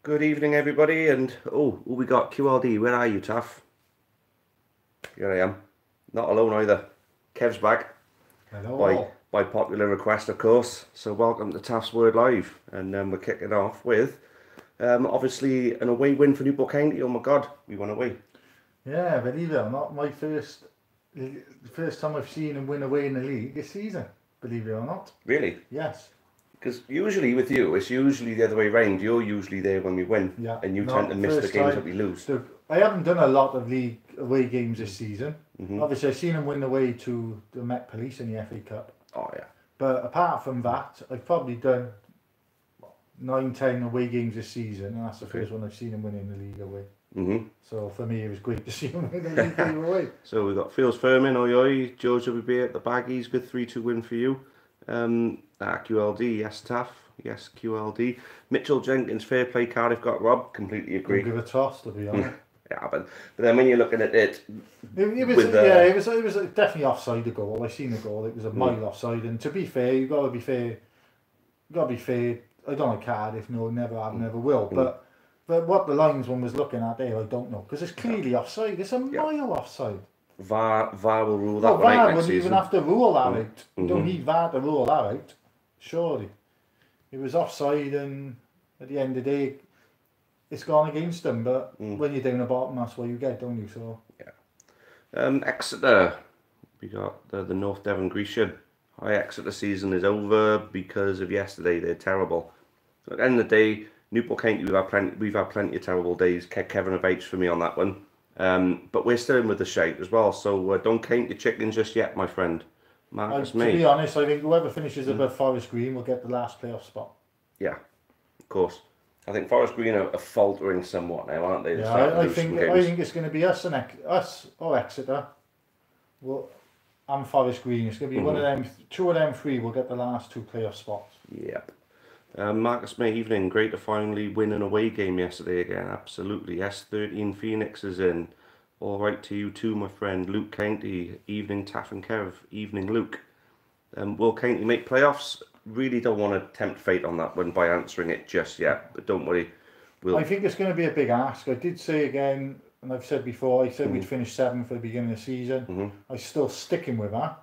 Good evening, everybody, and who we got? QLD, where are you, Taff? Here I am. Not alone either. Kev's back Hello by all. by popular request, of course. So welcome to Taff's Word Live, and we're kicking off with obviously an away win for Newport County. Oh my God, we won away. Yeah, believe it or not, the first time I've seen him win away in the league this season. Believe it or not. Really? Yes. Because usually with you, it's usually the other way round. You're usually there when we win, Yeah. and you tend to Not miss the first games that time. we lose. I haven't done a lot of league away games this season. Hmm. Obviously, I've seen him win away to the Met Police in the FA Cup. Oh yeah. But apart from that, I've probably done 9, 10 away games this season, and that's the Okay. first one I've seen him win in the league away. Hmm. So for me, it was great to see him win the league away. So we've got Fields Furman, oi oi, George WB at the Baggies, good 3-2 win for you. QLD, yes, Taff, yes, QLD. Mitchell Jenkins, fair play, Cardiff got robbed, completely agree. Don't give a toss, to be honest. Yeah, but then when you're looking at it, It was with, yeah, it was definitely offside the goal. I seen the goal. It was a Mm. mile offside. And to be fair, you got to be fair. You got to be fair. I don't like Cardiff. No, never have, never will. But what the linesman was looking at there, I don't know, because it's clearly offside. It's a Yeah. mile offside. VAR will rule that Well, one out VAR next wouldn't even season. have to rule that out. You don't Mhm. need VAR to rule that out. Surely, it was offside, and at the end of the day, it's gone against them. But when you're down the bottom, that's what you get, don't you? So. Exeter, we got the North Devon Grecian. High Exeter season is over because of yesterday. They're terrible. So at the end of the day, Newport County, we've had plenty of terrible days. Kevin have H for me on that one. But we're still in with the shape as well. So don't count your chickens just yet, my friend. Marcus To be me. honest, I think whoever finishes above Forest Green will get the last playoff spot. Yeah, of course. I think Forest Green are faltering somewhat now, aren't they? They're Yeah, starting to I lose some think games. it's going to be us or Exeter. Well, and Forest Green. It's going to be one of them. Two of them three will get the last two playoff spots. Yep. Marcus May, evening. Great to finally win an away game yesterday again. Absolutely. S13 Phoenix is in. All right to you too, my friend. Luke County, evening. Taff and Kev, evening. Luke. Will County make playoffs? Really don't want to tempt fate on that one by answering it just yet. But don't worry. I think it's going to be a big ask. I did say again, and I've said before, I said we'd finish 7th for the beginning of the season. I'm still sticking with that.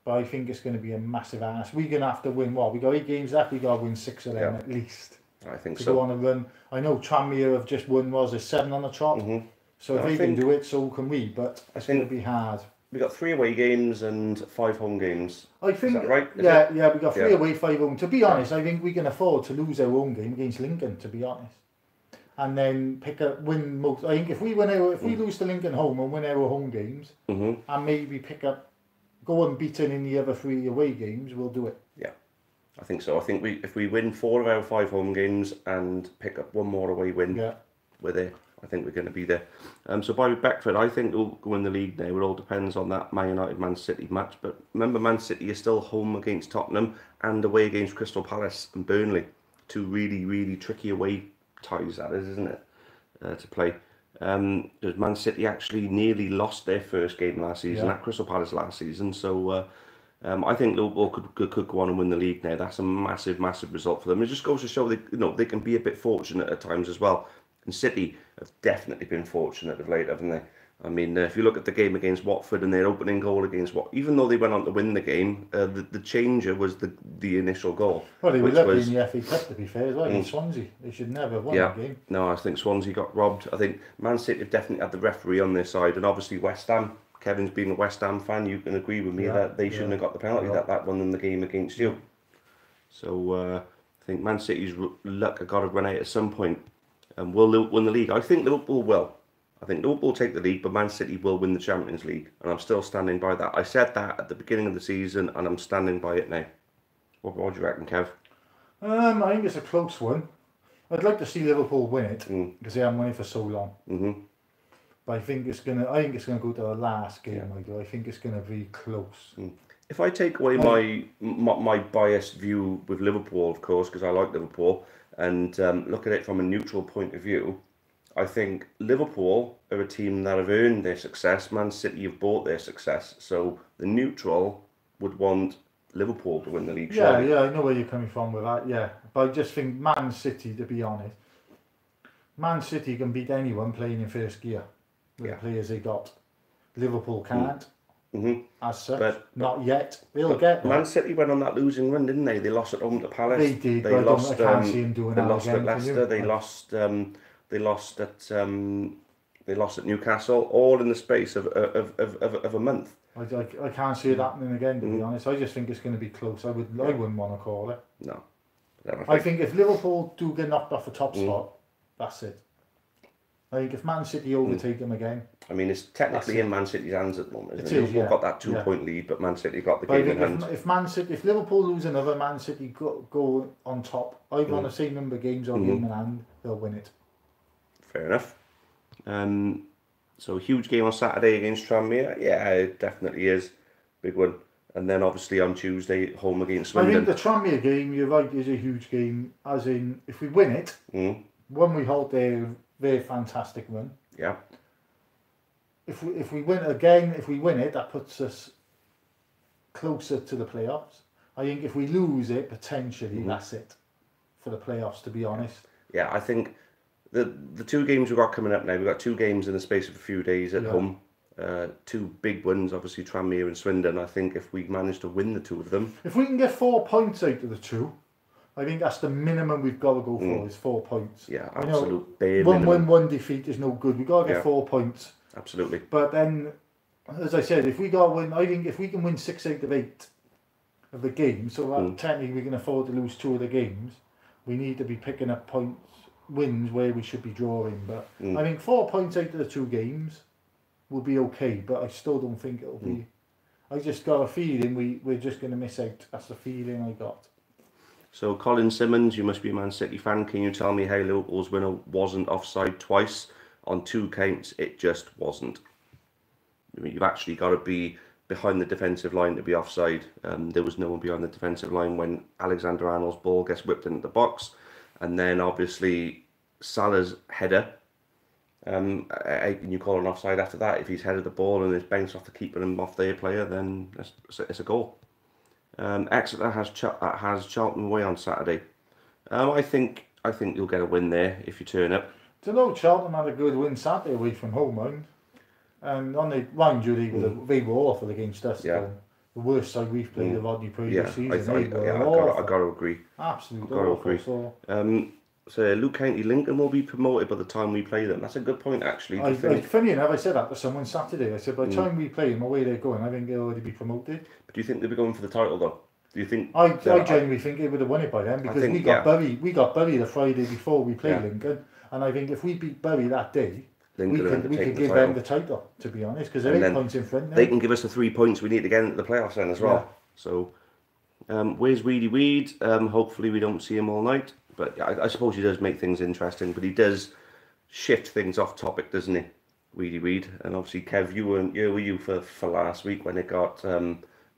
But I think it's going to be a massive ask. We're going to have to win what? We got 8 games left. We got to win 6 of them at least. I think to so. go on a run. I know Tranmere have just won, was it 7 on the trot? So if they can do it, so can we. But it's going to be hard. We got 3 away games and 5 home games. I think, is that right? Yeah, we got 3 away, 5 home. To be honest, I think we can afford to lose our home game against Lincoln, to be honest. And then win most. I think if we lose to Lincoln home and win our home games, and maybe go unbeaten in the other 3 away games, we'll do it. Yeah, I think so. I think if we win 4 of our 5 home games and pick up 1 more away win, we're there. I think we're going to be there. So Bobby Beckford, I think we'll win the league now. It all depends on that Man United Man City match. But remember, Man City is still home against Tottenham and away against Crystal Palace and Burnley. 2 really, really tricky away ties, that is, isn't it, to play. Because Man City actually nearly lost their first game last season at Crystal Palace last season. So I think Liverpool could go on and win the league now. That's a massive, massive result for them. It just goes to show that they can be a bit fortunate at times as well. And City have definitely been fortunate of late, haven't they? I mean, if you look at the game against Watford and their opening goal against even though they went on to win the game, the changer was the initial goal. Well, they were lucky in the FA Cup, to be fair, as well, in Swansea. They should never have won that game. No, I think Swansea got robbed. I think Man City have definitely had the referee on their side, and obviously West Ham. Kevin's being a West Ham fan, you can agree with me that they shouldn't have got the penalty that won them the game against you. So I think Man City's luck have got to run out at some point. And will win the league? I think Liverpool will. I think Liverpool will take the league, but Man City will win the Champions League. And I'm still standing by that. I said that at the beginning of the season, and I'm standing by it now. What do you reckon, Kev? I think it's a close one. I'd like to see Liverpool win it, because they haven't won it for so long. But I think it's gonna go to the last game. I think it's gonna be close. If I take away my biased view with Liverpool, of course, because I like Liverpool, and look at it from a neutral point of view, I think Liverpool are a team that have earned their success. Man City have bought their success. So the neutral would want Liverpool to win the league. Yeah, I know where you're coming from with that. Yeah, but I just think Man City, to be honest, Man City can beat anyone playing in first gear with the players they got. Liverpool can't, as such. But not yet. They'll get there. Man City went on that losing run, didn't they? They lost at home to Palace. They did. They lost. I can't see them doing they that lost again. At Leicester. They lost. They lost at. They lost at Newcastle, all in the space of a month. I can't see it happening again, to be honest. I just think it's going to be close. I wouldn't want to call it. No. I think if Liverpool do get knocked off the top spot, that's it. I think if Man City overtake them again... I mean, it's technically in Man City's hands at the moment, isn't it? Liverpool got that 2-point lead, but Man City got the game in hand. If Liverpool lose another, Man City go on top, either on the same number of games or game in hand, they'll win it. Fair enough. So huge game on Saturday against Tranmere. Yeah, it definitely is. Big one. And then obviously on Tuesday, home against Swindon. I think the Tranmere game, you're right, is a huge game. As in, if we win it, when we hold their fantastic run. Yeah. If we win it, that puts us closer to the playoffs. I think if we lose it, potentially that's it for the playoffs, to be honest. Yeah, I think the 2 games we've got coming up now, we've got 2 games in the space of a few days at home. 2 big ones, obviously Tranmere and Swindon. I think if we manage to win the 2 of them, if we can get 4 points out of the 2, I think that's the minimum we've got to go for, is 4 points. Yeah, absolute bare minimum. One win, 1 defeat is no good. We've got to get 4 points. Absolutely. But then, as I said, if we got to win, I think if we can win 6 out of 8 of the games, so that technically we can afford to lose 2 of the games, we need to be picking up wins where we should be drawing. But I think 4 points out of the 2 games will be okay, but I still don't think it'll be. I just got a feeling we're just going to miss out. That's the feeling I got. So Colin Simmons, you must be a Man City fan. Can you tell me how Liverpool's winner wasn't offside twice? On 2 counts, it just wasn't. I mean, you've actually got to be behind the defensive line to be offside. There was no one behind the defensive line when Alexander Arnold's ball gets whipped into the box. And then obviously Salah's header. Can you call an offside after that? If he's headed the ball and it's bounced off the keeper and off their player, then it's a goal. Exeter has Charlton away on Saturday. I think you'll get a win there if you turn up. Do you know Charlton had a good win Saturday away from home, mind? And on the mind you, they were awful against us. Yeah. The worst side we've played of Rodney previous season. I got to agree. Absolutely awful. So Luke County Lincoln will be promoted by the time we play them. That's a good point, actually. Funny enough, I said that to someone Saturday. I said, by the time we play them, away they're going, I think they'll already be promoted. But do you think they'll be going for the title, though? Do you think? I genuinely think they would have won it by then, because we got Bury the Friday before we played Lincoln, and I think if we beat Bury that day, we could give them the title, to be honest, because they're 8 points in front now. They can give us the 3 points we need to get into the playoffs then as well. Yeah. So, where's Weedy Weed? Hopefully we don't see him all night. But I suppose he does make things interesting, but he does shift things off topic, doesn't he? Weedy Weed. And obviously, Kev, you were you for last week when it got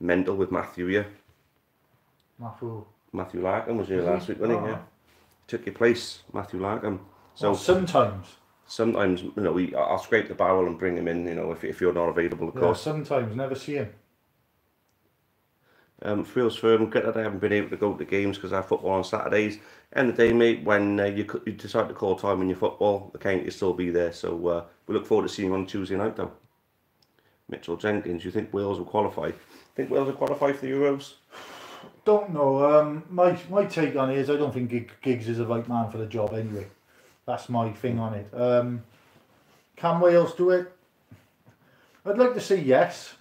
mental with Matthew, yeah? Matthew Larkham was here last week, wasn't he? Yeah. Took your place, Matthew Larkham. So sometimes, you know, I'll scrape the barrel and bring him in, you know, if you're not available, of course. Sometimes, never see him. Feels firm. Good that I haven't been able to go to the games because I have football on Saturdays. End of the day, mate, when you decide to call time on your football, the county will still be there. So we look forward to seeing you on Tuesday night, though. Mitchell Jenkins, you think Wales will qualify? Think Wales will qualify for the Euros? Don't know. My take on it is I don't think Giggs is the right man for the job anyway. That's my thing on it. Can Wales do it? I'd like to say yes.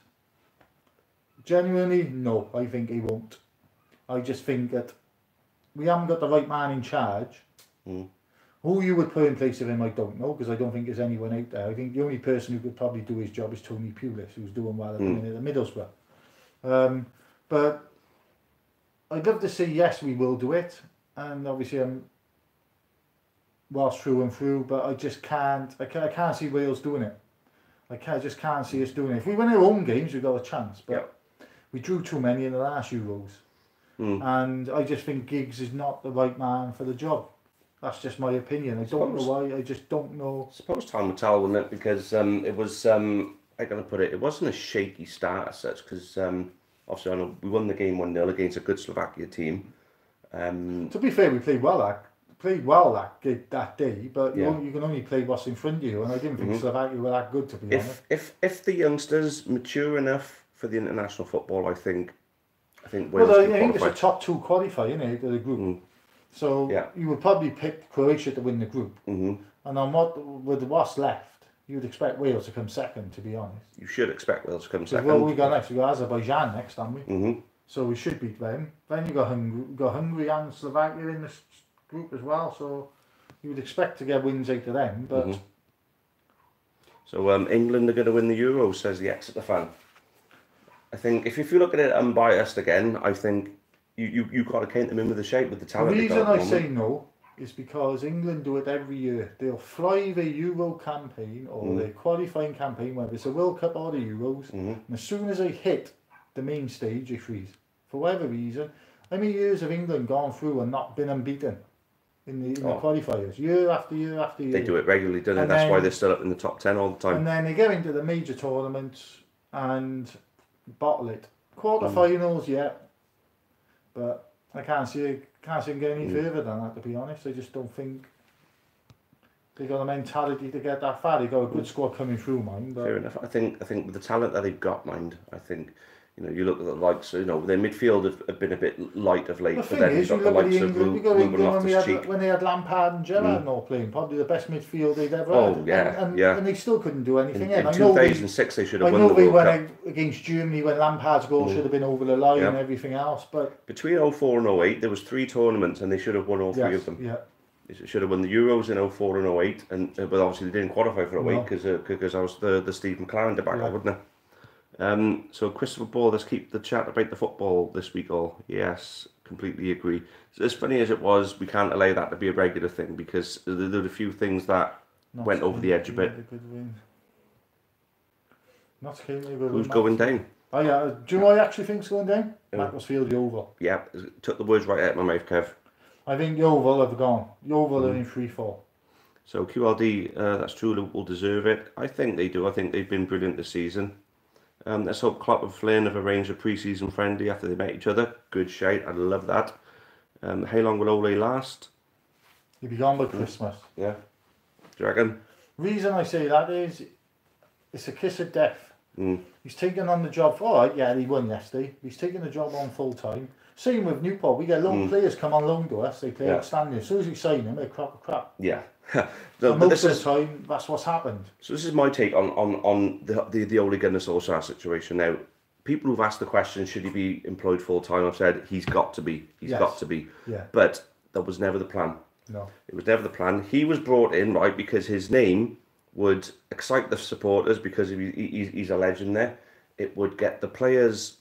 Genuinely, no, I think he won't. I just think that we haven't got the right man in charge. Who you would put in place of him, I don't know, because I don't think there's anyone out there. I think the only person who could probably do his job is Tony Pulis, who's doing well at the minute at Middlesbrough. But I'd love to say yes, we will do it, and obviously I'm Welsh through and through, but I just can't. I can't see Wales doing it. I just can't see us doing it. If we win our own games, we've got a chance, but we drew too many in the last Euros. And I just think Giggs is not the right man for the job. That's just my opinion. I don't know why. I just don't know. I suppose time will tell, wouldn't it? Because it was, I'm going to put it, it wasn't a shaky start as such, because obviously I know we won the game 1-0 against a good Slovakia team. To be fair, we played well played well that day, but Yeah. you can only play what's in front of you, and I didn't think Slovakia were that good, to be honest. If the youngsters mature enough for the international football, I think Wales Well, I can think it's qualify. a top 2 qualifier, isn't it, of the group. So Yeah. you would probably pick Croatia to win the group, and on with what's left, you'd expect Wales to come second, to be honest. You should expect Wales to come second. Well, we got next. We got Azerbaijan next, haven't we? So we should beat them. Then you got Hungary and Slovakia in this group as well. So you would expect to get wins out of them. But So England are going to win the Euros, says the Exeter fan. I think if you look at it unbiased again, I think you got to count them in with the shape, with the talent. The reason I say no is because England do it every year. They'll fly their Euro campaign or their qualifying campaign, whether it's a World Cup or the Euros, and as soon as they hit the main stage, they freeze. For whatever reason, how many years have England gone through and not been unbeaten in the qualifiers? Year after year after year. They do it regularly, don't they? That's why they're still up in the top 10 all the time. And then they go into the major tournaments and bottle it. Quarterfinals, yeah. But I can't see them getting any further than that, to be honest. I just don't think they got a mentality to get that far. They got a good squad coming through, mind. But fair enough. I think with the talent that they've got, mind, I think, you look at the likes, their midfield have been a bit light of late. The thing is, you look at England, when they had Lampard and Gerrard all playing, probably the best midfield they'd ever had. And they still couldn't do anything. In 2006, they should have won the World Cup. I know they went against Germany when Lampard's goal should have been over the line and everything else. But between 04 and 08, there was 3 tournaments, and they should have won all 3 of them. Yeah. They should have won the Euros in 04 and 08, but obviously they didn't qualify for 08 because I was the Steve McLaren debacle, wasn't it? So Christopher Ball, let's keep the chat about the football this week all. Yes, completely agree. So as funny as it was, we can't allow that to be a regular thing because there were a few things that went over the edge a bit. Who's going down? Oh yeah, do you know what I actually think's going down? Macclesfield Yeovil. Yeah, took the words right out of my mouth, Kev. I think Yeovil have gone. Yeovil are in 3-4. So QLD, that's true, will deserve it. I think they do. I think they've been brilliant this season. Let's hope Klopp and Flynn have arranged a pre-season friendly after they met each other. Good shout, I love that. How long will Ole last? He'll be gone by Christmas. Yeah. Do you reckon? Reason I say that is, it's a kiss of death. He's taken on the job. He won yesterday. He's taken the job on full time. Same with Newport. We get loan players come on loan to us. They play outstanding. As soon as we sign them, they crap. Yeah. Most of the time, that's what's happened. So this is my take on the Ole Gunnar Solskjaer situation. Now, people who've asked the question, should he be employed full time? I've said he's got to be. He's got to be. Yeah. But that was never the plan. No. It was never the plan. He was brought in, right, because his name would excite the supporters because he's a legend there. It would get the players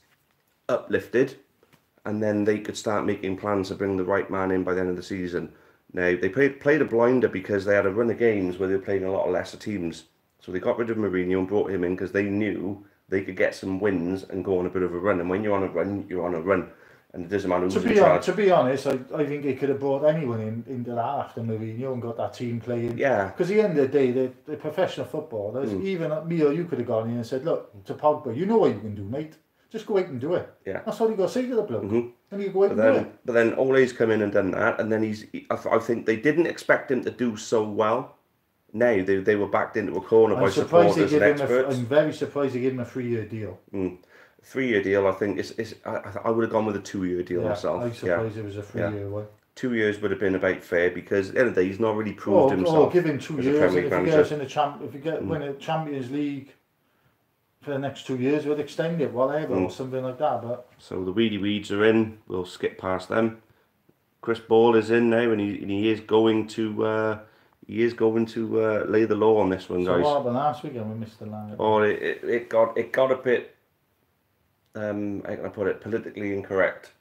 uplifted, and then they could start making plans to bring the right man in by the end of the season. Now, they played a blinder because they had a run of games where they were playing a lot of lesser teams. So they got rid of Mourinho and brought him in because they knew they could get some wins and go on a bit of a run. And when you're on a run, you're on a run. And it doesn't matter who's in charge. To be honest, I think they could have brought anyone into that after Mourinho and got that team playing. Yeah. Because at the end of the day, they're professional footballers. Even me or you could have gone in and said, look, to Pogba, you know what you can do, mate. Just go out and do it. Yeah. That's all you got to say to the bloke. And you go out and do it. But then Ole's come in and done that, and then I think they didn't expect him to do so well. Now they were backed into a corner by supporters and experts. I'm very surprised they gave him a 3-year deal. 3-year deal, I think I would have gone with a 2-year deal myself. I'm surprised it was a 3-year one. 2 years would have been about fair because at the end of the day he's not really proved himself. Give him 2 years, and if he gets in win a Champions League for the next 2 years, we'll extend it, whatever, or something like that. But so the Weedy Weeds are in. We'll skip past them. Chris Ball is in now, and he is going to lay the law on this one, guys. So what happened last weekend? We missed the line. Oh, it got a bit. How can I put it? Politically incorrect.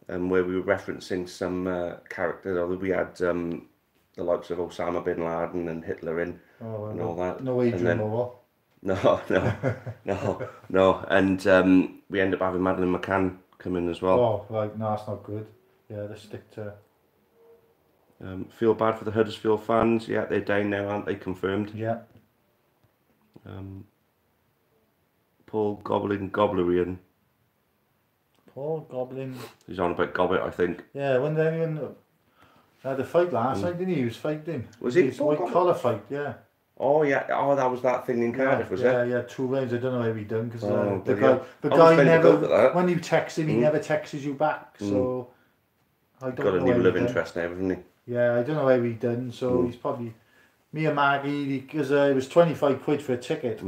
Where we were referencing some characters. Although we had the likes of Osama bin Laden and Hitler in and all that. No Adrian Moore. No. And we end up having Madeleine McCann come in as well. Oh, right. No, that's not good. Yeah, let's stick to... Feel bad for the Huddersfield fans. Yeah, they're down now, aren't they? Confirmed. Yeah. Paul Gobblerian. Paul Goblin. He's on about Gobbet, I think. Yeah, when did anyone... Had a fight last night, didn't he? He was fighting. Was he? It's a white collar fight, yeah. Oh yeah, oh that was that thing in Cardiff, was it? Yeah, 2 rounds. I don't know how he done because the I guy was never, when you text him, he never texts you back. So I don't know. Got a new love interest now, haven't he? Yeah, I don't know how he done. So he's probably me and Maggie because it was 25 quid for a ticket,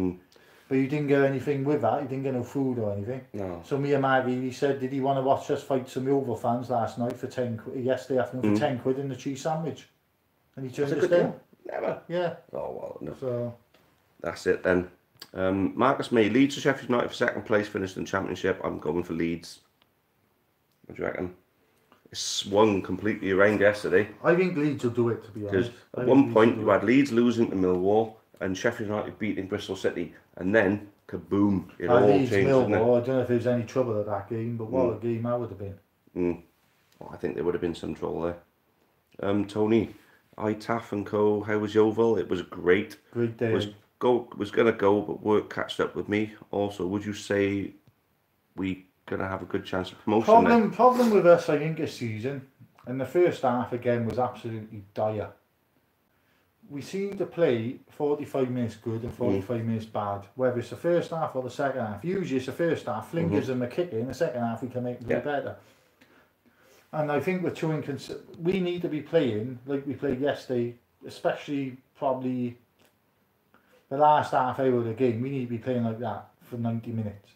but you didn't get anything with that. You didn't get no food or anything. No. So me and Maggie, he said, did he want to watch us fight some Yeovil fans last night for yesterday afternoon for 10 quid in the cheese sandwich, and he turned us down. Never. Yeah. Oh well, no. So that's it then. Marcus May, Leeds to Sheffield United for second place, finished in the Championship. I'm going for Leeds. What do you reckon? It swung completely around yesterday. I think Leeds will do it, to be honest. Because at one point you had Leeds losing to Millwall and Sheffield United beating Bristol City, and then kaboom! It all changed. Millwall, didn't it? I don't know if there was any trouble at that game, but what a game that would have been. Well, I think there would have been some trouble there. Tony, Taff and Co. How was Yeovil? It was great. Great day. Was gonna go, but work catched up with me. Also, would you say we gonna have a good chance of promotion? Problem with us, I think, this season, and the first half again was absolutely dire. We seem to play 45 minutes good and 45 minutes bad, whether it's the first half or the second half. Usually it's the first half, Flynn gives them a kick in, the second half we can make them do better. And I think we're too inconsistent. We need to be playing like we played yesterday, especially probably the last half hour of the game. We need to be playing like that for 90 minutes.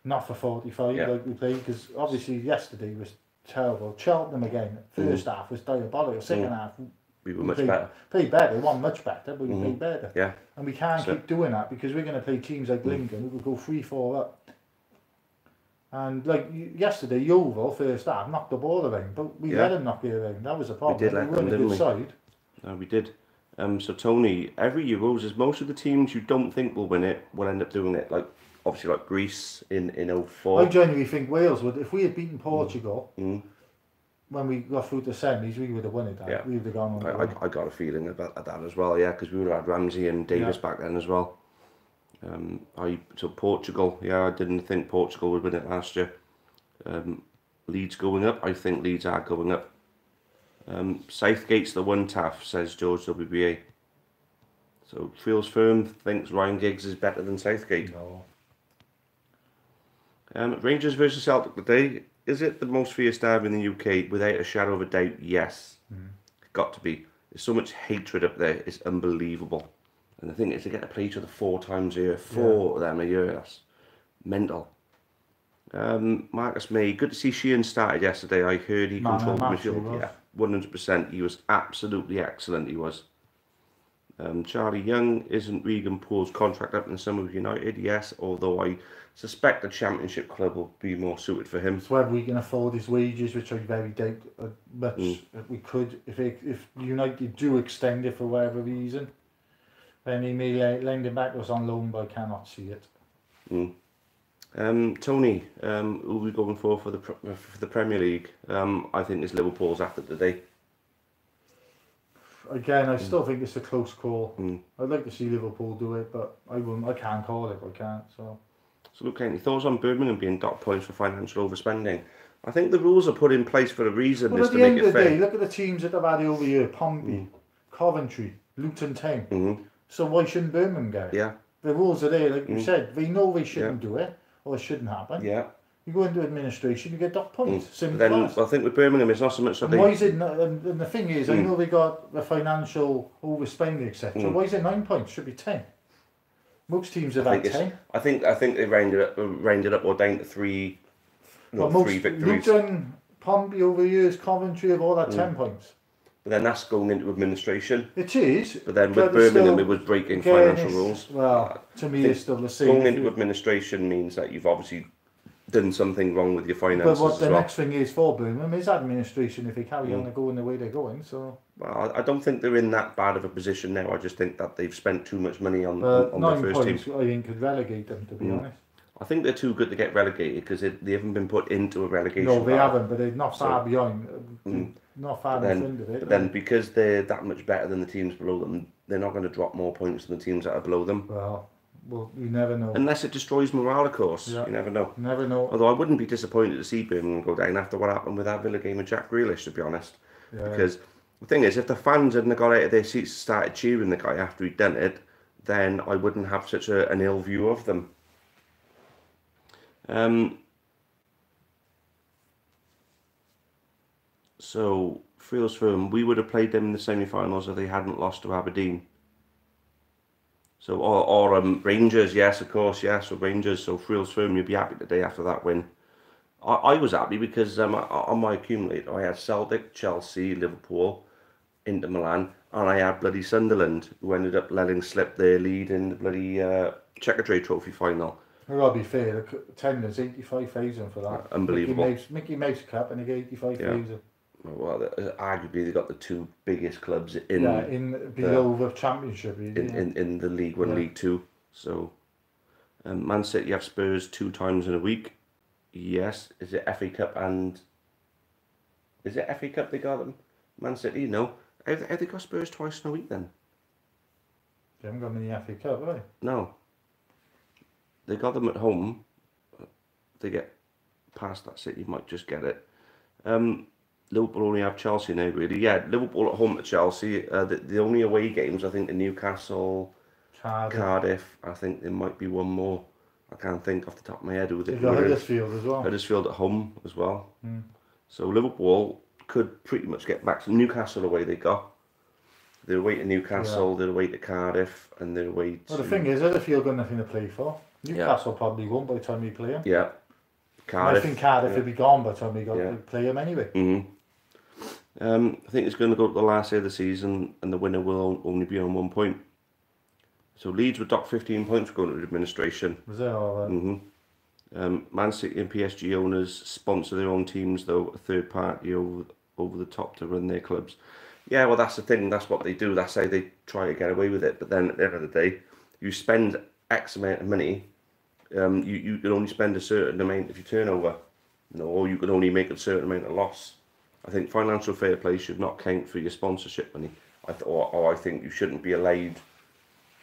Not for 45 like we played, because obviously yesterday was terrible. Cheltenham again, first half was diabolical, second half we were much better. Played better, it wasn't much better, but we played better. Yeah. And we can't keep doing that because we're going to play teams like Lincoln who will go 3-4 up. And like yesterday, Yeovil, first half, knocked the ball around, but we let him knock it around. That was the problem. We did let them, didn't we? Side. No, we did. So Tony, every Euros, is most of the teams you don't think will win it will end up doing it. Like obviously, like Greece in 04. I genuinely think Wales would. If we had beaten Portugal when we got through the semis, we would have won it. We would have gone on. I got a feeling about that as well. Yeah, because we would have had Ramsey and Davis back then as well. So Portugal, I didn't think Portugal would win it last year. Leeds going up, I think Leeds are going up. Southgate's the one, Taff, says George WBA. So feels firm, thinks Ryan Giggs is better than Southgate. No. Rangers versus Celtic today. Is it the most fierce derby in the UK? Without a shadow of a doubt, yes. Got to be. There's so much hatred up there, it's unbelievable. And the thing is, to get to play each other 4 times a year, 4 of them a year, that's mental. Marcus May, good to see Sheehan started yesterday. I heard he controlled the midfield. Yeah, 100%. He was absolutely excellent, he was. Charlie Young, isn't Regan Poole's contract up in the summer with United? Yes, although I suspect the Championship club will be more suited for him. It's whether we can afford his wages, which I very doubt much we could. If United do extend it for whatever reason, then he may lend him back to us on loan, but I cannot see it. Tony, who are we going for the Premier League? I think it's Liverpool's after today. Again, I still think it's a close call. I'd like to see Liverpool do it, but I can't call it. I can't. So look, any thoughts on Birmingham being docked points for financial overspending? I think the rules are put in place for a reason. But at the end of the day, look at the teams that have had it over here: Pompey, Coventry, Luton Town. So why shouldn't Birmingham get it? Yeah. The rules are there, like you said. They know they shouldn't do it, or it shouldn't happen. Yeah. You go into administration, you get docked points. Simple then as. I think with Birmingham, it's not so much that why is it not, and the thing is, I know they got the financial overspending, etc. Why is it 9 points? Should be 10. Most teams have had 10. I think they rounded it up or down to 3. No, 3 victories. Luton, Pompey over years, Coventry have all had 10 points. But then that's going into administration. It is. But then with Birmingham, it was breaking financial rules. Well, to me, it's still the same. Going into administration means that you've obviously done something wrong with your finances. But what the next thing is for Birmingham is administration if they carry on going the way they're going. So well, I don't think they're in that bad of a position now. I just think that they've spent too much money on their first team. I think could relegate them, to be honest. I think they're too good to get relegated because they haven't been put into a relegation. No, they haven't, but they're not far behind. Not far in front of it. But then because they're that much better than the teams below them, they're not going to drop more points than the teams that are below them. Well, you never know. Unless it destroys morale, of course. Yeah. You never know. Never know. Although I wouldn't be disappointed to see Birmingham go down after what happened with that Villa game with Jack Grealish, to be honest. Because the thing is, if the fans hadn't got out of their seats and started cheering the guy after he'd done it, then I wouldn't have such an ill view of them. So, Friels Firm, we would have played them in the semi-finals if they hadn't lost to Aberdeen. So, or Rangers, yes, of course, yes, or Rangers. So, Friels Firm, you'd be happy today after that win. I was happy because on my accumulator, I had Celtic, Chelsea, Liverpool, Inter Milan, and I had bloody Sunderland, who ended up letting slip their lead in the bloody Checkatrade Trophy final. I've got to be fair, the attendance 85,000 for that. Unbelievable. Mickey Mouse Cup and they get 85,000. Well, arguably they got the two biggest clubs in below the Championship, in the League One, League Two. So, Man City have Spurs 2 times in a week. Yes, is it FA Cup and is it FA Cup they got them? Man City, no. Have they got Spurs twice in a week then? They haven't got them in the FA Cup, have they? No. They got them at home. They get past that City, might just get it. Liverpool only have Chelsea now, really. Yeah, Liverpool at home to Chelsea. The only away games, I think, are Newcastle, Cardiff. I think there might be one more. I can't think off the top of my head who they got. Huddersfield as well. Huddersfield at home as well. So Liverpool could pretty much get back to Newcastle away. They got. They're away to Newcastle. They're away to Cardiff, and they're away to. Well, the thing is, Huddersfield got nothing to play for. Newcastle probably won't by the time we play them. Yeah. Cardiff. I think Cardiff will be gone by the time we got to play them anyway. I think it's going to go to the last day of the season, and the winner will only be on 1 point. So Leeds were docked 15 points for going to administration. Was that all right? Man City and PSG owners sponsor their own teams, though, a third party over the top to run their clubs. Yeah, well, that's the thing. That's what they do. That's how they try to get away with it. But then at the end of the day, you spend X amount of money. You can only spend a certain amount of your turnover, or you can only make a certain amount of loss. I think financial fair play should not count for your sponsorship money. I think you shouldn't be allowed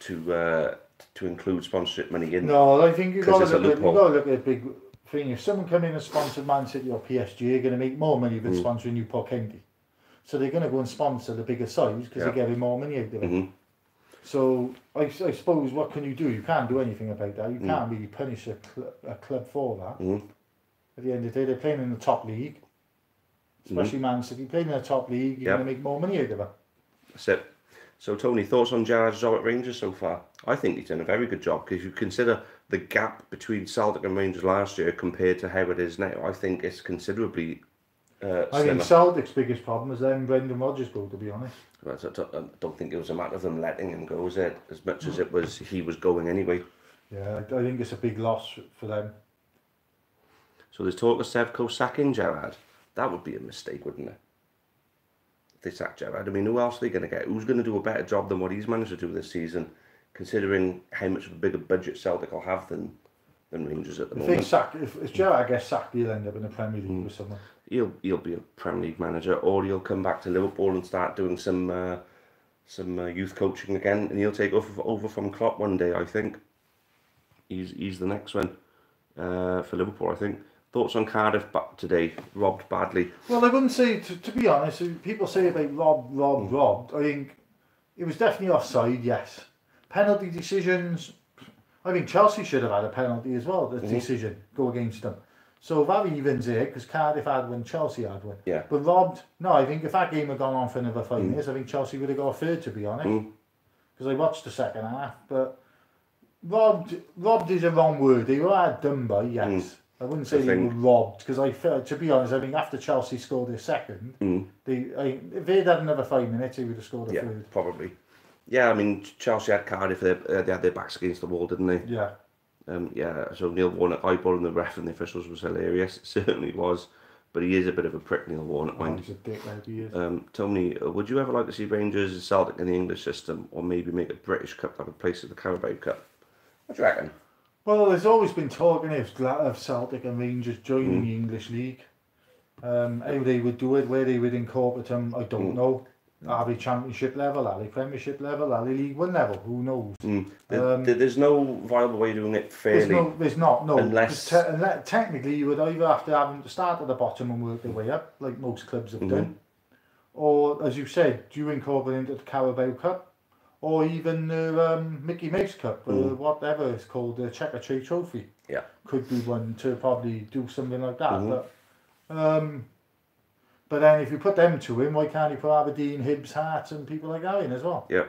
to include sponsorship money in. No, I think you've got to look at a big thing. If someone come in and sponsored Man City or PSG, you're going to make more money than sponsoring Newport County. So they're going to go and sponsor the bigger size because they're getting more money out of it. So I suppose what can you do? You can't do anything about that. You can't really punish a club for that. At the end of the day, they're playing in the top league. Especially Man City, playing in the top league, you're going to make more money out of it. That's it. So, Tony, thoughts on Gerrard's job at Rangers so far? I think he's done a very good job because you consider the gap between Celtic and Rangers last year compared to how it is now. I think it's considerably slimmer. I think Celtic's biggest problem is letting Brendan Rodgers go, to be honest. Well, I don't think it was a matter of them letting him go, was it? As much as it was he was going anyway. Yeah, I think it's a big loss for them. So there's talk of Sevco sacking Gerrard. That would be a mistake, wouldn't it? If they sack Gerrard, I mean, who else are they going to get? Who's going to do a better job than what he's managed to do this season, considering how much of a bigger budget Celtic will have than Rangers at the moment? If Gerrard gets sacked, he'll end up in the Premier League with someone. He'll be a Premier League manager, or he'll come back to Liverpool and start doing some youth coaching again, and he'll take over from Klopp one day. I think he's the next one for Liverpool. I think. Thoughts on Cardiff today? Robbed badly. Well, I wouldn't say, to be honest, people say about robbed. I think it was definitely offside, yes. Penalty decisions, I think Chelsea should have had a penalty as well, the decision, go against them. So that evens there, because Cardiff had one, Chelsea had one. Yeah. But robbed, no, I think if that game had gone on for another 5 minutes, I think Chelsea would have got a third, to be honest. Because I watched the second half, but robbed is a wrong word. They were done by, yes. I wouldn't say they were robbed, because I felt, to be honest, I think after Chelsea scored their second, if they'd had another 5 minutes, they would have scored a third. Yeah, probably. Yeah, I mean, Chelsea had Cardiff, they had their backs against the wall, didn't they? Yeah. So Neil Warnock eyeballing the ref and the officials was hilarious. It certainly was. But he is a bit of a prick, Neil Warnock, mind. He's a dick, like he is. Tony, would you ever like to see Rangers and Celtic in the English system, or maybe make a British Cup have a place at the Carabao Cup? What do you reckon? Well, there's always been talking of Celtic and Rangers joining the English League. How they would do it, where they would incorporate them, I don't know. Are they Championship level? Are they Premiership level? Are they League One level? Who knows? There's no viable way of doing it fairly. There's not. Unless technically you would either have to have them to start at the bottom and work their way up, like most clubs have done, or as you said, do you incorporate into the Carabao Cup, or even the Mickey Mouse Cup, whatever it's called, the Checker Tree Trophy. Yeah. Could be one to probably do something like that. But then if you put them to him, why can't you put Aberdeen, Hibs, Hearts and people like that in as well? Yeah.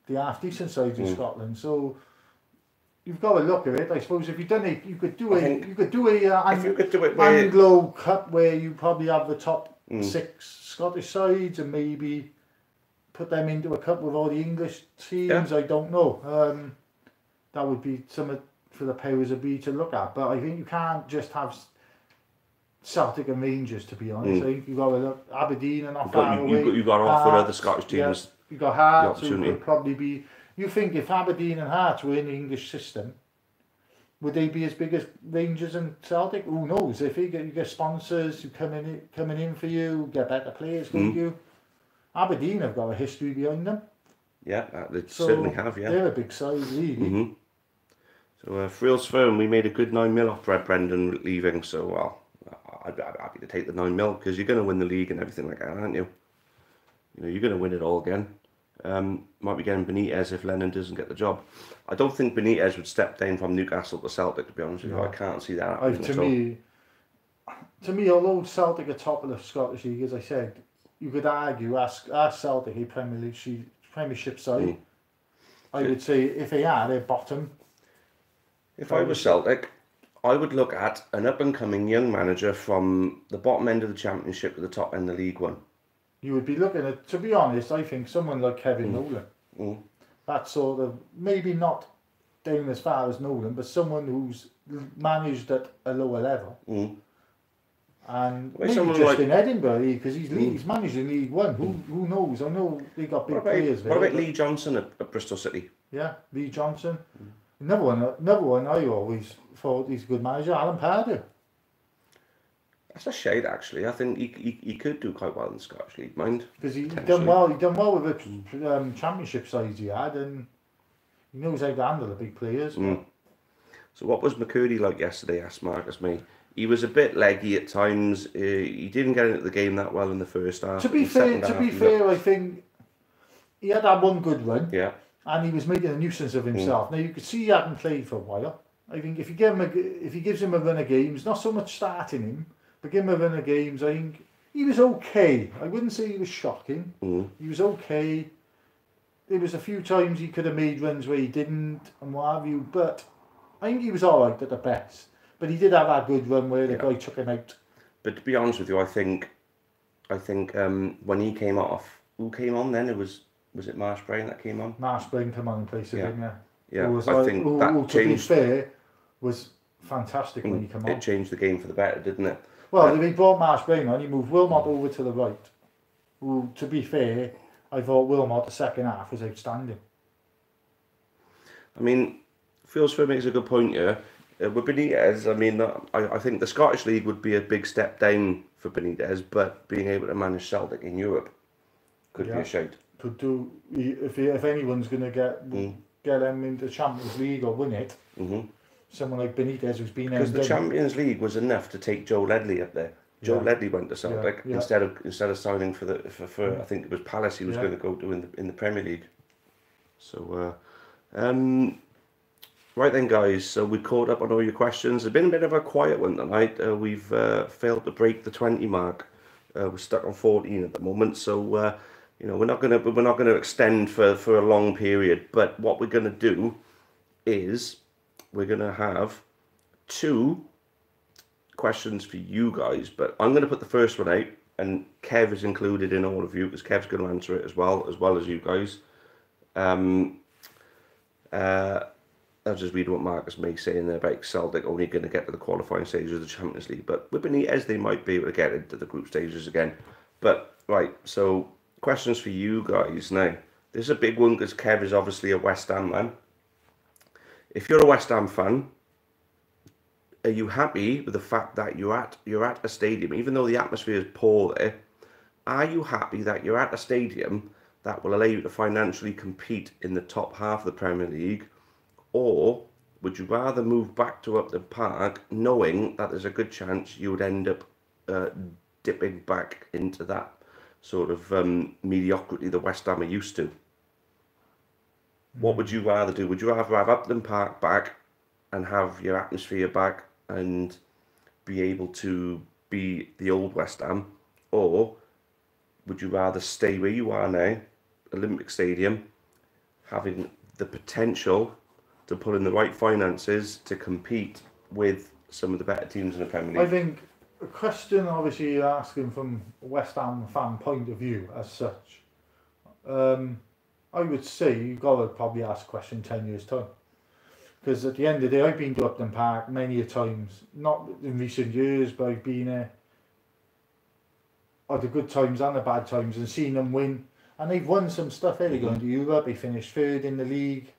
The half decent sides in Scotland. So you've got to look at it. I suppose if you've done it, you could do Anglo Cup where you probably have the top 6 Scottish sides and maybe put them into a cup with all the English teams. Yeah. I don't know. That would be something for the powers of be to look at. But I think you can't just have Celtic and Rangers, to be honest. I think you've got to look Aberdeen and not far away. You've got to offer other Scottish teams. Yeah, you've got Hearts, who could probably be. You think if Aberdeen and Hearts were in the English system, would they be as big as Rangers and Celtic? Who knows? If you get sponsors who coming in for you, get better players for you. Aberdeen have got a history behind them. Yeah, they certainly have. Yeah, they're a big side, really. So Friel's firm, we made a good 9 mil off Brendan leaving. So well, I'd be happy to take the 9 mil because you're going to win the league and everything like that, aren't you? You know, you're going to win it all again. Might be getting Benitez if Lennon doesn't get the job. I don't think Benitez would step down from Newcastle to Celtic, to be honest with you. I can't see that happening. To me, although Celtic are top of the Scottish League, as I said, you could argue, ask Celtic a Premiership side. I would say if they are, they're bottom. If I was Celtic, I would look at an up-and-coming young manager from the bottom end of the Championship to the top end of League One. You would be looking at, to be honest, I think someone like Kevin Nolan. That sort of, maybe not down as far as Nolan, but someone who's managed at a lower level. And maybe just like, in Edinburgh, because he's managed in League One. Who knows? I know they got big players there. What about Lee Johnson at Bristol City? Yeah, Lee Johnson. Another one I always thought he's a good manager, Alan Pardew. That's a shade, actually. I think he could do quite well in the Scottish League, mind. Because he done well with the Championship sides he had, and he knows how to handle the big players. So what was McCurdy like yesterday, asked Marcus May. He was a bit leggy at times. He didn't get into the game that well in the first half. To be fair, I think he had that one good run. Yeah. And he was making a nuisance of himself. Now you could see he hadn't played for a while. I think if he gives him a run of games, not so much starting him, but give him a run of games, I think he was okay. I wouldn't say he was shocking. He was okay. There was a few times he could have made runs where he didn't and what have you, but I think he was all right at the best. But he did have that good run where the guy took him out. But to be honest with you, I think when he came off, who came on then? Was it Marsh Brain that came on? Marsh Brain came on in place of him, Yeah, I think that changed. To be fair, was fantastic when he came on. It changed the game for the better, didn't it? Well, he brought Marsh Brain on, he moved Wilmot over to the right. Who, to be fair, I thought Wilmot, the second half, was outstanding. I mean, Phil's for makes a good point here. With Benitez, I mean, I think the Scottish League would be a big step down for Benitez, but being able to manage Celtic in Europe could be a shout. Could do, if anyone's going to get them into Champions League or win it, someone like Benitez who's been there. Because the Champions League was enough to take Joe Ledley up there. Joe Ledley went to Celtic instead of signing for I think it was Palace he was going to go to in the Premier League. So right then, guys. So we caught up on all your questions. It's been a bit of a quiet one tonight. We've failed to break the 20 mark. We're stuck on 14 at the moment. So you know, we're not gonna extend for a long period. But what we're gonna do is we're gonna have 2 questions for you guys. But I'm gonna put the first one out, and Kev is included in all of you because Kev's going to answer it as well as you guys. I'll just read what Marcus May saying there about Celtic only going to get to the qualifying stages of the Champions League. But with Benitez, they might be able to get into the group stages again. But, right, so questions for you guys now. This is a big one because Kev is obviously a West Ham man. If you're a West Ham fan, are you happy with the fact that you're at a stadium, even though the atmosphere is poor there, are you happy that you're at a stadium that will allow you to financially compete in the top half of the Premier League? Or would you rather move back to Upton Park knowing that there's a good chance you would end up dipping back into that sort of mediocrity that West Ham are used to. What would you rather do? Would you rather have Upton Park back and have your atmosphere back and be able to be the old West Ham, or would you rather stay where you are now, Olympic Stadium, having the potential to put in the right finances to compete with some of the better teams in the Premier League? I think a question, obviously, you're asking from a West Ham fan point of view as such. I would say you've got to probably ask a question 10 years' time. Because at the end of the day, I've been to Upton Park many a times, not in recent years, but I've been there at the good times and the bad times and seen them win. And they've won some stuff there. They're going to Europe, they finished third in the league,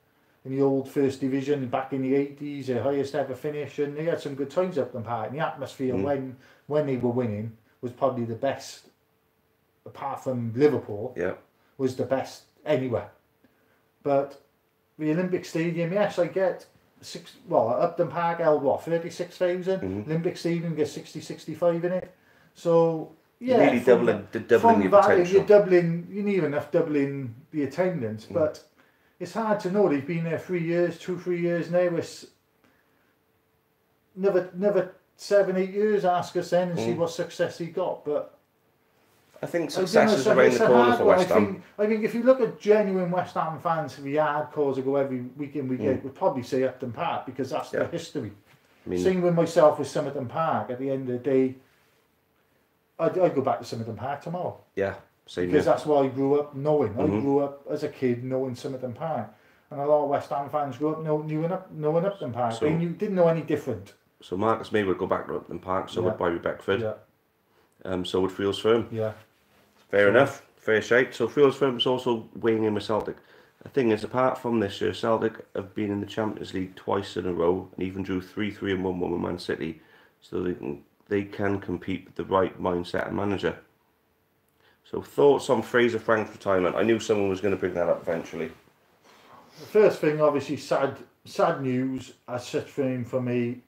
in the old first division back in the 80s, their highest ever finish, and they had some good times at Upton Park. And the atmosphere when they were winning was probably the best, apart from Liverpool, was the best anywhere. But the Olympic Stadium, yes, I get Upton Park held 36,000, Olympic Stadium gets 60-65 in it. So yeah, really doubling your potential. You need enough doubling the attendance, but it's hard to know. They've been there 3 years, 2-3 years now. It's never 7-8 years. Ask us then and see what success he got. But I think success is around the corner for West Ham. I think if you look at genuine West Ham fans, the hardcores who go every weekend, would probably say Upton Park, because that's the history. Same with myself with Somerton Park. At the end of the day, I'd go back to Somerton Park tomorrow. Yeah, same. Because that's what I grew up knowing. I grew up as a kid knowing Somerton Park, and a lot of West Ham fans grew up knowing Upton Park. They didn't know any different. So Marcus May would go back to Upton Park. So would Bobby Beckford. So would Fields Firm. Fair enough. Fair shake. So Fields Firm is also weighing in with Celtic. The thing is, apart from this year, Celtic have been in the Champions League twice in a row and even drew 3-3 and 1-1 with Man City. So they can compete with the right mindset and manager. So thoughts on Fraser Frank's retirement? I knew someone was going to bring that up eventually. The first thing, obviously, sad news as such for him from a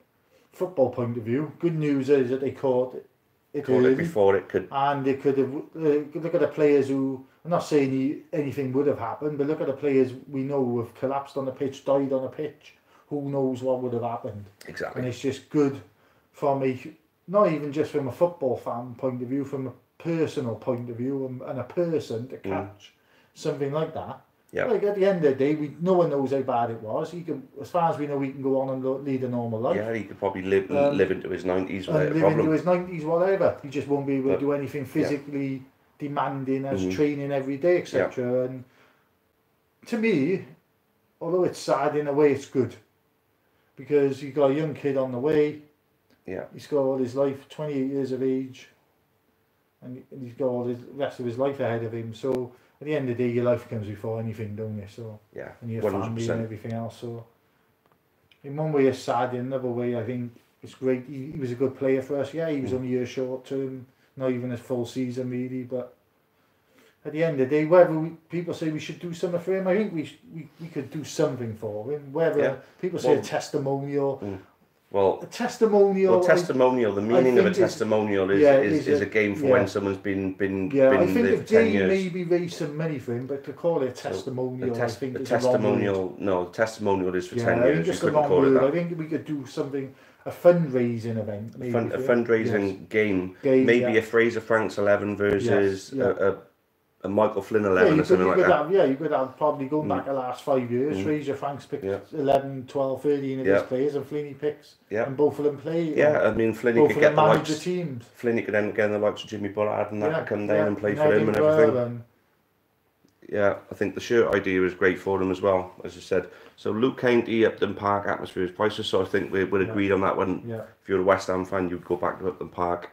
football point of view. Good news is that they caught it before it could, and they could have look at the players who, I'm not saying anything would have happened, but look at the players we know who have collapsed on the pitch, died on the pitch. Who knows what would have happened? Exactly. And it's just good from not even just from a football fan point of view, from a personal point of view, and a person to catch something like that. Like at the end of the day, no one knows how bad it was. He can, as far as we know, he can go on and lead a normal life. Yeah, he could probably live into his 90s without a problem. Live into his 90s, whatever. He just won't be able to do anything physically demanding as training every day, etc. And to me, although it's sad, in a way it's good, because you've got a young kid on the way. He's got all his life, 28 years of age, and he's got all the rest of his life ahead of him. So at the end of the day, your life comes before anything, don't you? So and your 100%. Family and everything else. So in one way it's sad, in another way I think it's great. He was a good player for us. Yeah, he was only a year short term, not even a full season really. But at the end of the day, whether people say we should do something for him, I think we could do something for him. Whether people say a testimonial. Well, a testimonial. The meaning of a testimonial is a game for when someone's been I think if they maybe raised some money for him, but to call it a testimonial, I think is testimonial. No, testimonial is for 10 years. Just you couldn't call it that. I think we could do something, a fundraising event, maybe a fundraising game, maybe a Fraser Frank's 11 versus a Michael Flynn 11 or something like that. You could have probably going back the last 5 years. Fraser Frank's picked 11, 12, 13 of his players, and Flinney picks, and both of them play. I mean, Flinney could get the likes. Teams. Flinney could end up getting the likes of Jimmy Bullard and that to come down and play for him and everything. I think the shirt idea is great for them as well, as I said. So Luke County, Upton Park, atmosphere is priceless. So I think we're agreed on that one. If you're a West Ham fan, you'd go back to Upton Park.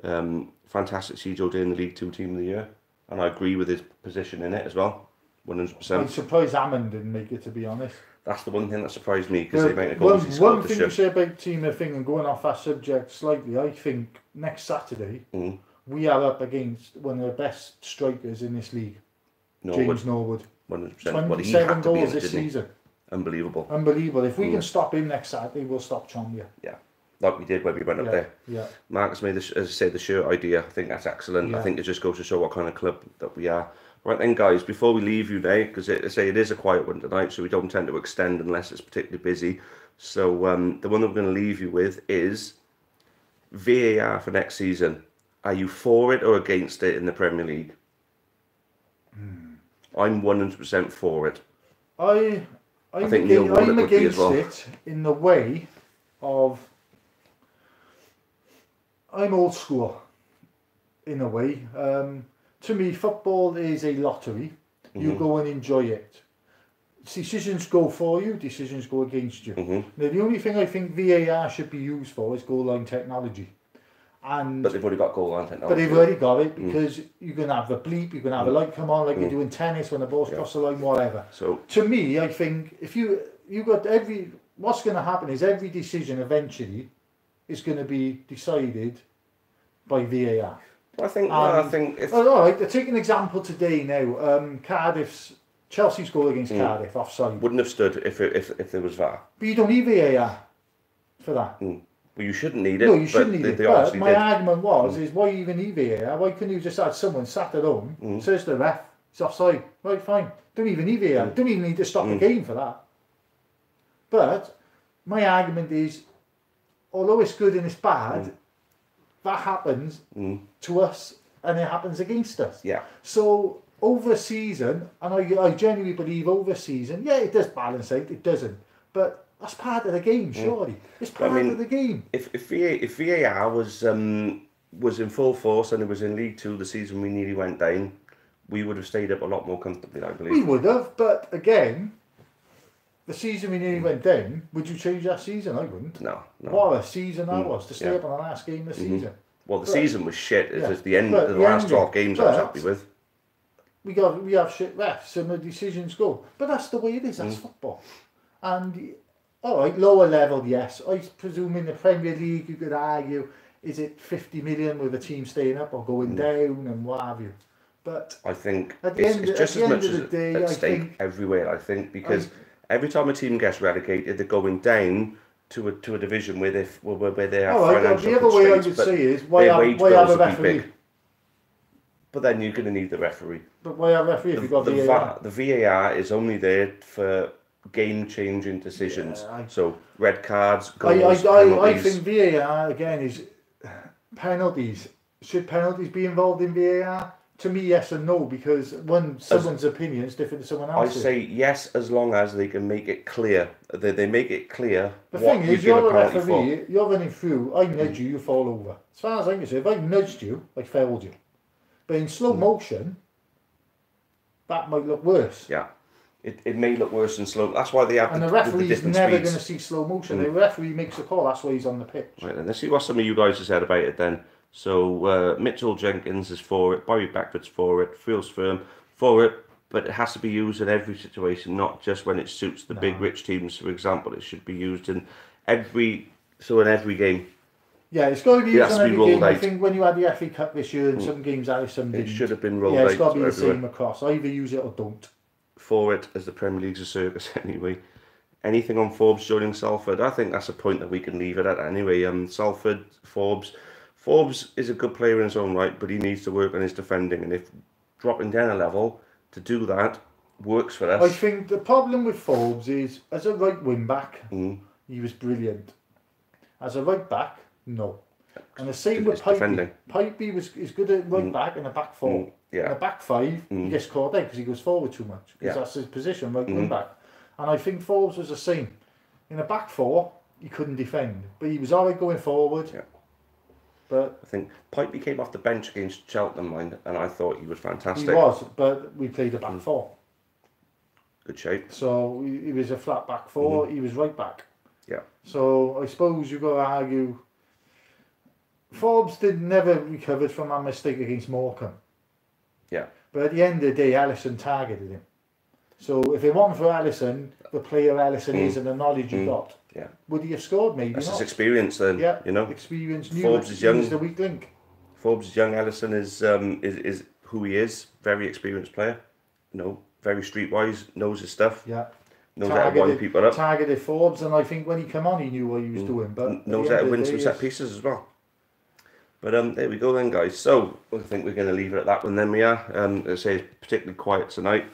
Fantastic to see Joe Day in the League 2 Team of the Year. And I agree with his position in it as well, 100%. I'm surprised Hammond didn't make it, to be honest. That's the one thing that surprised me, because they made a goal. One thing you say about Team of the Thing, and going off that subject slightly, I think next Saturday we are up against one of the best strikers in this league, James Norwood. 100%. 27 goals this season. Unbelievable. Unbelievable. If we can stop him next Saturday, we'll stop Chomia. Yeah. like we did when we went up there. Yeah. Marcus made, as I say, the shirt idea. I think that's excellent. I think it just goes to show what kind of club that we are. Right then, guys, before we leave you now, because it is a quiet one tonight, so we don't tend to extend unless it's particularly busy. So the one that we're going to leave you with is VAR for next season. Are you for it or against it in the Premier League? I'm 100% for it. I'm against it in the way of I'm old school in a way. To me, football is a lottery. You go and enjoy it. Decisions go for you, decisions go against you. Now, the only thing I think VAR should be used for is goal line technology. But they've already got goal line technology. But they've already got it because you can have the bleep, you can have a light come on like you do in tennis when the ball's cross the line, whatever. So to me, I think if you got what's going to happen is every decision eventually is going to be decided by VAR. I think if... all right, take an example today now. Chelsea's goal against Cardiff, offside. Wouldn't have stood if there was VAR. But you don't need VAR for that. Well, you shouldn't need it. No, you shouldn't need it. But my argument is why even need VAR? Why couldn't you just have someone sat at home, says the ref, it's offside. Right, fine. Don't even need VAR. Don't even need to stop the game for that. But my argument is, although it's good and it's bad, that happens to us and it happens against us. Yeah. So over season, and I genuinely believe over season, it does balance out, it doesn't. But that's part of the game, surely. It's part of the game. If VAR was in full force and it was in League Two the season we nearly went down, we would have stayed up a lot more comfortably, I believe. We would have, but again, the season we nearly went down, would you change that season? I wouldn't. No. What a season that was, to stay up on the last game of the season. Well, the season was shit. It was the end of the last 12 games I was happy with. We have shit refs and the decisions go. But that's the way it is, that's football. And, all right, lower level, yes. I presume in the Premier League you could argue, is it 50 million with a team staying up or going down and what have you. But I think it's just as much at stake everywhere, I think, because every time a team gets relegated, they're going down to a division where they have financial the other way I would say is why have a referee? But then you're going to need the referee. But why have a referee if you've got VAR? The VAR is only there for game-changing decisions. So red cards, goals, I think VAR again is penalties. Should penalties be involved in VAR? To me, yes and no, because someone's opinion is different to someone else's. I say yes, as long as they can make it clear. They make it clear. The thing is, you're a referee, you're running through, I nudge you, you fall over. As far as I'm concerned, if I nudged you, I failed you. But in slow motion, that might look worse. Yeah. It may look worse in slow. That's why they have the referee's never going to see slow motion. The referee makes a call, that's why he's on the pitch. Right then, let's see what some of you guys have said about it then. So Mitchell Jenkins is for it, Bobby Beckford's for it, Feels Firm for it, but it has to be used in every situation, not just when it suits the big rich teams, for example. It should be used in every game. Yeah, it's got to be used in every game. I think when you had the FA Cup this year and some games out, some didn't. It should have been rolled out. Yeah, it's got to be the same across. Either use it or don't. For it, as the Premier League's a circus anyway. Anything on Forbes joining Salford? I think that's a point that we can leave it at anyway. Salford, Forbes is a good player in his own right, but he needs to work on his defending, and if dropping down a level to do that works for us. I think the problem with Forbes is, as a right wing back, he was brilliant. As a right back, no. And the same with Pipey. Pipey is good at right back and a back four. In a back five, he gets caught out because he goes forward too much. Because that's his position, right wing back. And I think Forbes was the same. In a back four, he couldn't defend, but he was alright going forward. Yeah. But I think Pipey came off the bench against Cheltenham, and I thought he was fantastic. He was, but we played a back four. Good shape. So he was a flat back four. He was right back. Yeah. So I suppose you've got to argue. Forbes never recovered from that mistake against Morecambe. Yeah. But at the end of the day, Ellison targeted him. So if it wasn't for Ellison, the player Ellison is and the knowledge he got, would he have scored? Maybe that's not. his experience then. Yeah, you know. Experience. Forbes is young. He's the weak link. Forbes is young. Ellison is who he is. Very experienced player. You know, very streetwise. Knows his stuff. Yeah. knows how to wind people up. Targeted Forbes, and I think when he came on, he knew what he was doing. But knows how to win some set pieces as well. But there we go then, guys. So I think we're going to leave it at that one then. We are. As I say, it's particularly quiet tonight.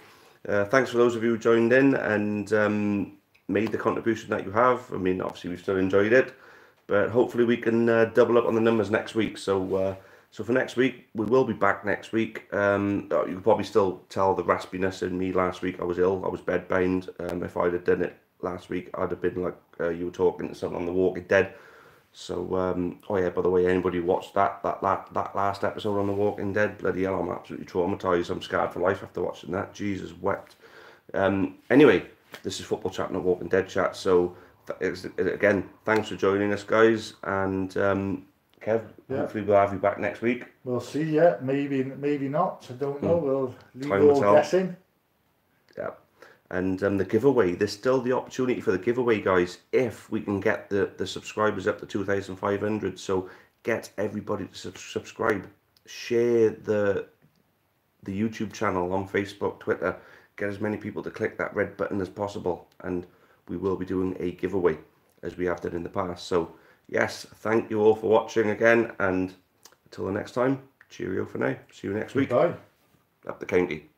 Thanks for those of you who joined in and made the contribution that you have. I mean, obviously we've still enjoyed it, but hopefully we can double up on the numbers next week. So so for next week, we will be back next week. You can probably still tell the raspiness in me last week. I was ill. I was bedbound. If I'd have done it last week, I'd have been like you were talking to someone on The Walking Dead. So, oh yeah, by the way, anybody who watched that last episode on The Walking Dead, bloody hell, I'm absolutely traumatised. I'm scarred for life after watching that. Jesus wept. Anyway, this is Football Chat, not Walking Dead Chat. So, again, thanks for joining us, guys. And Kev, hopefully we'll have you back next week. We'll see, yeah. Maybe not. I don't know. We'll leave it all guessing. Yeah. And the giveaway, there's still the opportunity for the giveaway, guys, if we can get the subscribers up to 2,500. So get everybody to subscribe. Share the YouTube channel on Facebook, Twitter. Get as many people to click that red button as possible. And we will be doing a giveaway as we have done in the past. So, yes, thank you all for watching again. And until the next time, cheerio for now. See you next week. Bye. Up the county.